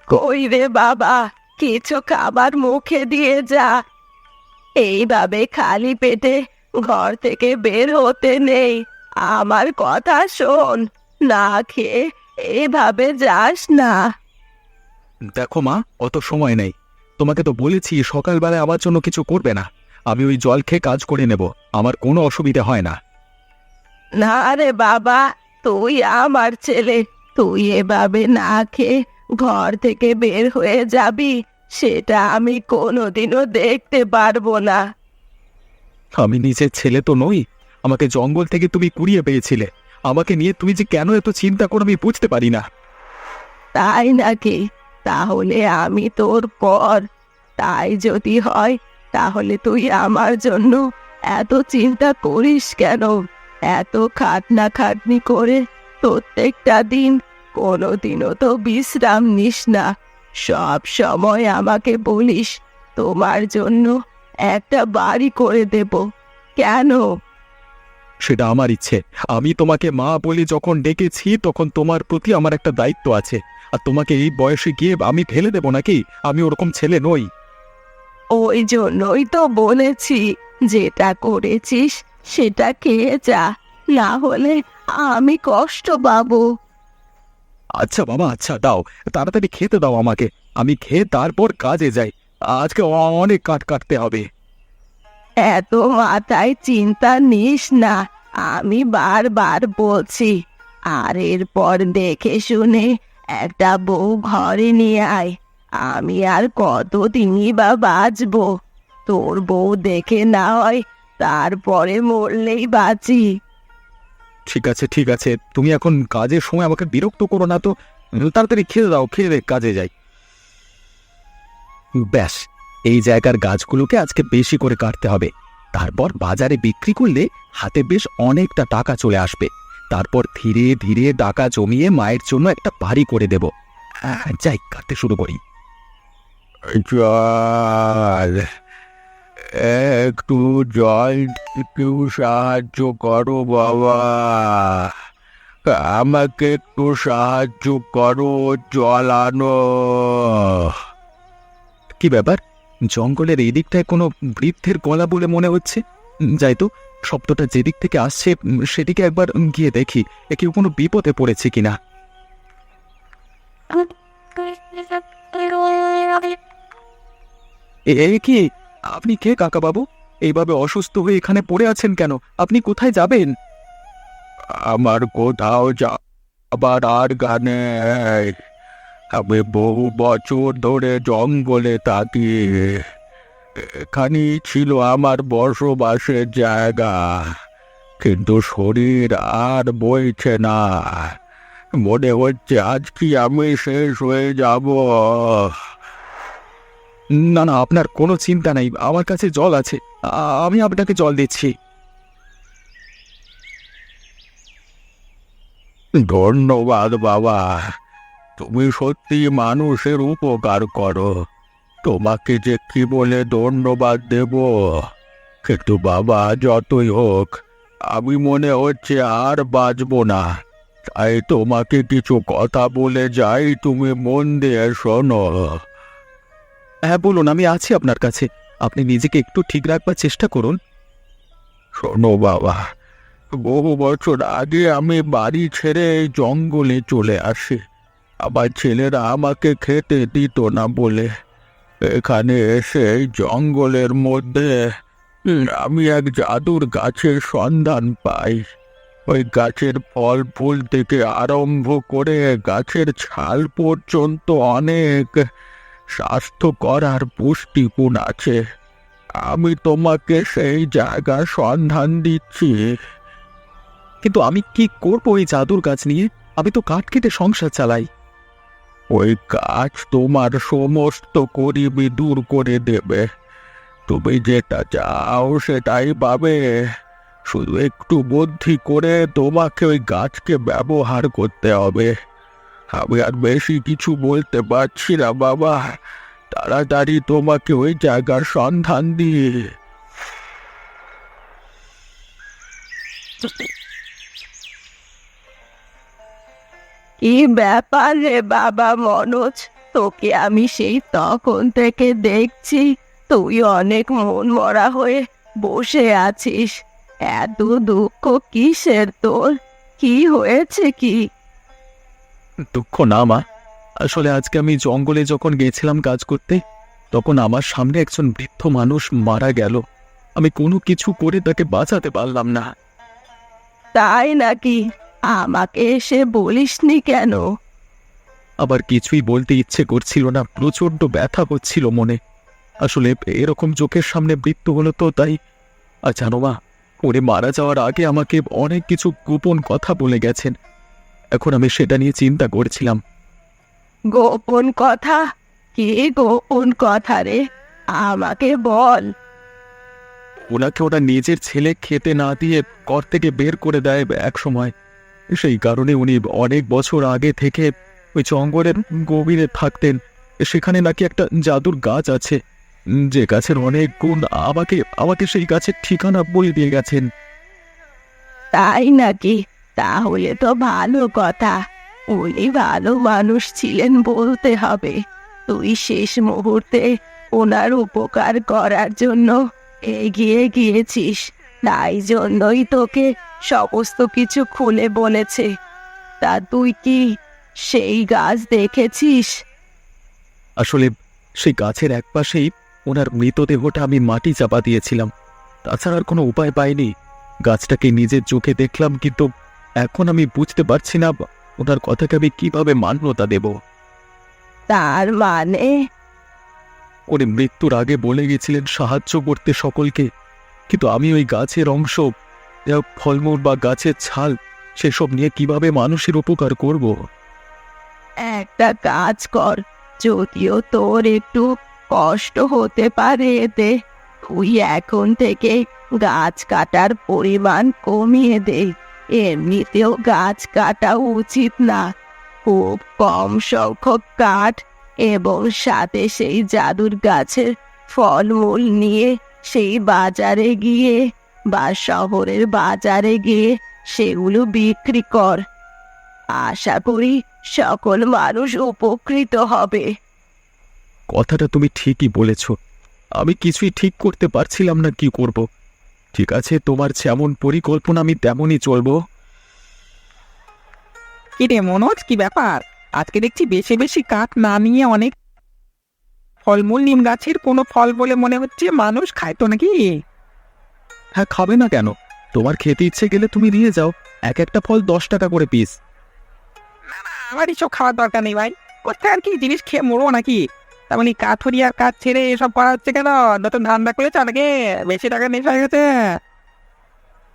কই রে বাবা, কিছু খাবার মুখে দিয়ে যা। এইভাবে খালি পেটে ঘর থেকে বের হতে নেই। আমার কথা শোন, না খেয়ে এভাবে যাস না। দেখো মা, অত সময় নেই। তোমাকে তো বলেছি সকালবেলায় আমার জন্য কিছু করবে না। আমি ওই জল খেয়ে কাজ করে নেব, আমার কোনো অসুবিধা হয় না। না রে বাবা, তুই আমার ছেলে, তুই এভাবে না খেয়ে ঘর থেকে বের হয়ে যাবি, সেটা আমি কোনোদিনও দেখতে পারবো না। আমি নিজের ছেলে তো নই। আমাকে জঙ্গল থেকে তুমি কুড়িয়ে পেয়েছিলে। আমাকে নিয়ে তুমি যে কেন এত চিন্তা করো আমি বুঝতে পারি না। তাই নাকি? তাহলে আমি তোর পর। তাই যদি হয়, তাহলে তুই আমার জন্য এত চিন্তা করিস কেন? এত খাটনি করে প্রত্যেকটা দিন কোনোদিনও তো বিশ্রাম নিস না। সব সময় আমাকে বলিস তোমার জন্য একটা বাড়ি করে দেব। কেন? সেটা আমার ইচ্ছে। আমি তোমাকে মা বলে যখন ডেকেছি তখন তোমার প্রতি আমার একটা দায়িত্ব আছে। আর তোমাকে এই বয়সে গিয়ে আমি ফেলে দেব নাকি? আমি ওরকম ছেলে নই। ওই জন্যই তো বলেছি, যেটা করেছিস সেটা খেয়ে যা, না হলে আমি কষ্ট পাবো। আচ্ছা বাবা, আচ্ছা দাও, তাড়াতাড়ি খেতে দাও আমাকে। আমি খেয়ে তারপর কাজে যাই। আজকে অনেক কাঠ কাটতে হবে। এত মাথায় চিন্তা নিস না, আমি বারবার বলছি। আর এরপর দেখে শুনে একটা বউ ঘরে নিয়ে আয়। আমি আর কতদিনই বা বাঁচবো? তোর বউ দেখে না হয় তারপরে মরলেই বাঁচি। ঠিক আছে, ঠিক আছে, তুমি এখন কাজের সময় আমাকে বিরক্ত করো না তো। তাড়াতাড়ি খেতে দাও, খেয়ে দে কাজে যাই। ব্যাস, এই জায়গার গাছগুলোকে আজকে বেশি করে কাটতে হবে। তারপর বাজারে বিক্রি করলে হাতে বেশ অনেকটা টাকা চলে আসবে। তারপর ধীরে ধীরে টাকা জমিয়ে মায়ের জন্য একটা বাড়ি করে দেব। যাই, কাটতে শুরু করি। জল, একটু জল, একটু সাহায্য করো বাবা। আমাকে একটু সাহায্য করো, জল আনো। কি ব্যাপার? জঙ্গলের এই দিকটায় কোনো বৃদ্ধের গলা বলে মনে হচ্ছে। যাই তো, শব্দটা যেদিক থেকে আসছে সেদিকে একবার গিয়ে দেখি কেউ কোনো বিপদে পড়েছে কিনা। এ কি? আপনি কে কাকা বাবু? এইভাবে অসুস্থ হয়ে এখানে পড়ে আছেন কেন? আপনি কোথায় যাবেন? আমার কোথাও যাবার আর গানে। আমি বহু বছর ধরে জঙ্গলে থাকি। এখানেই ছিল আমার বসবাসের জায়গা, কিন্তু শরীর আর বইছে না। মনে হচ্ছে আজ কি আমি শেষ হয়ে যাব। না না, আপনার কোনো চিন্তা নেই, আমার কাছে জল আছে। আমি আপনাকে জল দিচ্ছি। ধন্যবাদ বাবা, তুমি সত্যি মানুষের উপকার করো। তোমাকে যে কি বলে ধন্যবাদ দেব। কিন্তু বাবা, যতই হোক, আমি মনে হচ্ছে আর বাঁচবো না। তাই তোমাকে কিছু কথা বলে যাই, তুমি মন দিয়ে শোনো। হ্যাঁ বলুন, আমি আছি আপনার কাছে। আপনি নিজেকে একটু ঠিক রাখবার চেষ্টা করুন। শোনো বাবা, বহু বছর আগে আমি বাড়ি ছেড়ে এই জঙ্গলে চলে আসি। আমার ছেলেরা আমাকে খেতে দিত না বলে এখানে এসে এই জঙ্গলের মধ্যে আমি এক জাদুর গাছের সন্ধান পাই। ওই গাছের ফল ফুল থেকে আরম্ভ করে গাছের ছাল পর্যন্ত অনেক স্বাস্থ্যকর আর পুষ্টিগুণ আছে। আমি তোমাকে সেই জায়গার সন্ধান দিচ্ছি। কিন্তু আমি কি করব এই জাদুর গাছ নিয়ে? আমি তো কাঠ কেটে সংসার চালাই। ওই গাছ তোমার সমস্ত গরিবি দূর করে দেবে। তুমি যেটা চাও সেটাই পাবে। শুধু একটু বুদ্ধি করে তোমাকে ওই গাছকে ব্যবহার করতে হবে। আমি আর বেশি কিছু বলতে পারছি না বাবা। তাড়াতাড়ি তোমাকে ওই জায়গার সন্ধান দিয়ে। কি ব্যাপার রে বাবা মনোজ, তোকে আমি সেই তখন থেকে দেখছি, তুই অনেক মন মরা হয়ে বসে আছিস। এত দুঃখ কিসের তোর? কি হয়েছে কি? দুঃখ না মা, আসলে আজকে আমি জঙ্গলে যখন গেছিলাম কাজ করতে, তখন আমার সামনে একজন বৃদ্ধ মানুষ মারা গেল। আমি কোনো কিছু করে তাকে বাঁচাতে পারলাম না। তাই নাকি? আমাকে এসে বলিসনি কেন? আবার কিছুই বলতে ইচ্ছে করছিল না, প্রচণ্ড ব্যথা হচ্ছিল মনে। আসলে এরকম চোখের সামনে মৃত্যু হলো তো তাই। আর জানো মা, উনি মারা যাওয়ার আগে আমাকে অনেক কিছু গোপন কথা বলে গেছেন। এখন আমি সেটা নিয়ে চিন্তা করছিলাম। গোপন কথা? কি গোপন কথা রে? আমাকে বল। ওনাকে ওরা নিজের ছেলে খেতে না দিয়ে ঘর থেকে বের করে দেয় এক সময়। সেই কারণে উনি অনেক বছর আগে থেকে ওই জঙ্গলের গভীরে থাকতেন। সেখানে নাকি একটা জাদুর গাছ আছে, যে গাছের অনেক গুণ। আমাকে আমাকে সেই গাছের ঠিকানা বলে দিয়ে গেছেন। তাই নাকি? তাহলে তো ভালো কথা। উনি ভালো মানুষ ছিলেন বলতে হবে। তুই শেষ মুহূর্তে ওনার উপকার করার জন্য এগিয়ে গিয়েছিস, তাই জন্যই তোকে সমস্ত কিছু খুলে বলেছে। তা তুই কি সেই গাছ দেখেছিস? আসলে সেই গাছের একপাশেই ওনার মৃতদেহটা আমি মাটি চাপা দিয়েছিলাম। তাছাড়া আর কোনো উপায় পাইনি। গাছটাকে নিজের চোখে দেখলাম, কিন্তু এখন আমি বুঝতে পারছি না ওনার কথাকে আমি কিভাবে মান্যতা দেব। তার মানে? উনি মৃত্যুর আগে বলে গেছিলেন সাহায্য করতে সকলকে, কিন্তু আমি ওই গাছের অংশ, ফলমূল বা গাছের ছাল, সেসব নিয়ে কিভাবে মানুষের উপকার করব। একটা কাজ কর, যদিও তোর একটু কষ্ট হতে পারে এতে, তুই এখন থেকে গাছ কাটার পরিমাণ কমিয়ে দে। এমনিতেও গাছ কাটা উচিত না। খুব কম সংখ্যক কাঠ এবং সাথে সেই জাদুর গাছের ফলমূল নিয়ে সেই বাজারে গিয়ে বা শহরের বাজারে গিয়ে সেগুলো বিক্রি কর। আশা করি সকল মানুষ উপকৃত হবে। কথাটা তুমি ঠিকই বলেছ। আমি কিছুই ঠিক করতে পারছিলাম না কি করব। ঠিক আছে, তোমার যেমন পরিকল্পনা আমি তেমনই চলবো। কি রে মনোজ, কি ব্যাপার? আজকে দেখছি বেশি বেশি কাঠ না নিয়ে অনেক ফলমূল। নিম গাছের কোনো ফল বলে মনে হচ্ছে, মানুষ খায় তো নাকি? হ্যাঁ, খাবে না কেন? তোমার খেতে ইচ্ছে গেলে তুমি নিয়ে যাও। এক একটা ফল 10 টাকা করে পিস। না না, আমার এসব খাওয়ার দরকার নেই ভাই। কোথায় আর কি জিনিস খেয়ে মরবো নাকি? তার মানে কাঠুরি আর কাঠ ছেড়ে এসব করা হচ্ছে কেন? নতুন ধান্দা করেছ নাকি? বেশি টাকা নেশা হয়ে গেছে?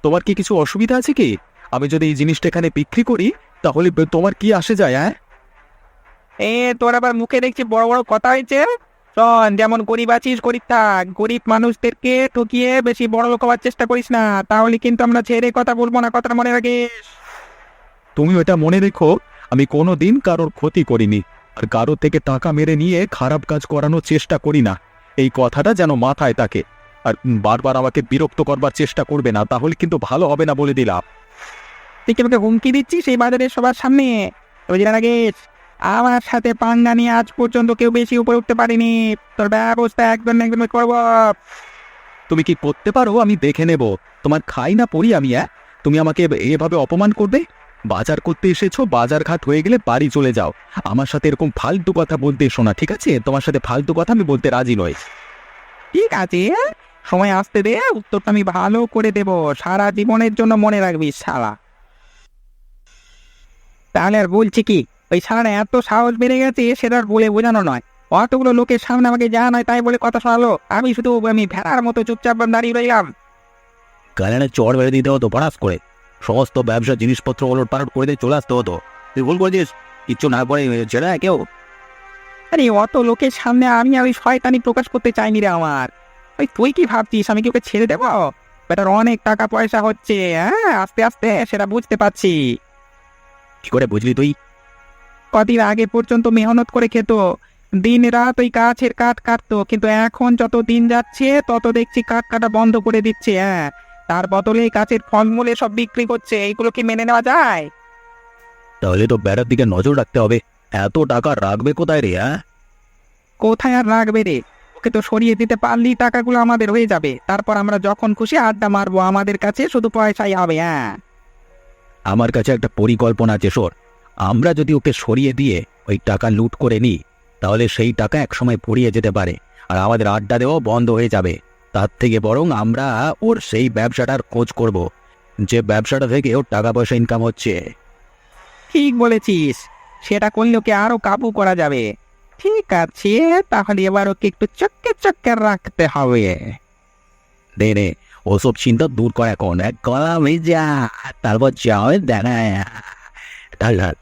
তোমার কি কিছু অসুবিধা আছে কি? আমি যদি এই জিনিসটা এখানে বিক্রি করি, তাহলে তোমার কি আসে যায়? হ্যাঁ, এ তোর আবার মুখে দেখছি বড় বড় কথা হয়েছে। শোন, যেমন গরিব আছিস গরিব থাক। গরিব মানুষদেরকে ঠকিয়ে বেশি বড় লোক হওয়ার চেষ্টা করিস না, তাহলে কিন্তু আমরা ছেড়ে কথা বলবো না। কথাটা মনে রাখিস। তুমি ওটা মনে রেখো। আমি কোনো দিন কারোর ক্ষতি করিনি, আর কারোর থেকে টাকা মেরে নিয়ে খারাপ কাজ করানোর চেষ্টা করি না। এই কথাটা যেন মাথায় থাকে। আর বারবার আমাকে বিরক্ত করবার চেষ্টা করবে না, তাহলে কিন্তু ভালো হবে না, বলে দিলাম। তুই কি আমাকে হুমকি দিচ্ছিস এই বাজারে সবার সামনে? তবে জেনে রাখিস, আমার সাথে পাঙ্গা নিয়ে আজ পর্যন্ত কেউ বেশি উপরে উঠতে পারিনি। তোর ব্যবস্থা একদম একদম করবো। তুমি কি করতে পারো আমি দেখে নেব। তোমার খাই না পড়ি আমি? তুমি আমাকে এভাবে অপমান করবে? বাজার করতে এসেছো, বাজার ঘাট হয়ে গেলে বাড়ি চলে যাও। আমার সাথে এরকম ফালতু কথা বলতে এসো না, ঠিক আছে? তোমার সাথে ফালতু কথা আমি বলতে রাজি নই। ঠিক আছে, সময় আসতে দে, উত্তরটা আমি ভালো করে দেব। সারা জীবনের জন্য মনে রাখবি শালা। তাহলে আর বলছি কি, ওই শালার এত সাহস বেড়ে গেছে সেটা আর বলে বোঝানো নয়। অতগুলো লোকের সামনে আমাকে যা নয় তাই বলে কথা শোনালো। আমি শুধু ভেড়ার মতো চুপচাপ দাঁড়িয়ে রইলাম। গালানে চড় বেড়ে দিতে হতো পড়াস করে, সমস্ত ব্যবসা জিনিসপত্র ওলট পালট করে দিয়ে চলে আসতে হতো। তুই ভুল করেছিস, কিচ্ছু না করে ছেড়ে কেউ। আরে অত লোকের সামনে আমি ওই শয়তানি প্রকাশ করতে চাইনি রে আমার। ওই তুই কি ভাবছিস আমি কি ওকে ছেড়ে দেবো? বেটার অনেক টাকা পয়সা হচ্ছে, হ্যাঁ আস্তে আস্তে সেটা বুঝতে পারছি। কি করে বুঝলি তুই? কদিন আগে পর্যন্ত মেহনত করে খেত, দিন রাত ওই গাছের কাঠ কাটতো, কিন্তু এখন যত দিন যাচ্ছে তত দেখছি কাঠ কাটা বন্ধ করে দিচ্ছে। হ্যাঁ, তার বদলে গাছের ফলমূল সব বিক্রি করছে। এইগুলো কি মেনে নেওয়া যায়? তাহলে তো বেড়ার দিকে নজর রাখতে হবে। এত টাকা রাখবে কোথায় রে? কোথায় আর রাখবে রে? ওকে তো সরিয়ে দিতে পারলেই টাকাগুলো আমাদের হয়ে যাবে, তারপর আমরা যখন খুশি আড্ডা মারবো, আমাদের কাছে শুধু পয়সাই হবে। হ্যাঁ, আমার কাছে একটা পরিকল্পনা আছে, শোন। আমরা যদি ওকে সরিয়ে দিয়ে ওই টাকা লুট করে নিই, তাহলে সেই টাকা একসময় ফুরিয়ে যেতে পারে, আর আমাদের আড্ডা দেওয়া বন্ধ হয়ে যাবে। তার থেকে বরং আমরা ওর সেই ব্যবসাটার খোঁজ করব, যে ব্যবসাটা থেকে ওর টাকা পয়সা ইনকাম হচ্ছে। ঠিক বলেছিস, সেটা করলে ওকে আরো কাবু করা যাবে। ঠিক আছে, তাহলে এবার ওকে একটু চক্কে চক্কে রাখতে হবে। দে রে, ওসব চিন্তা দূর কর, এখন এক গলা যা, তারপর যা হয় দেখা। ঢাল ঢাল।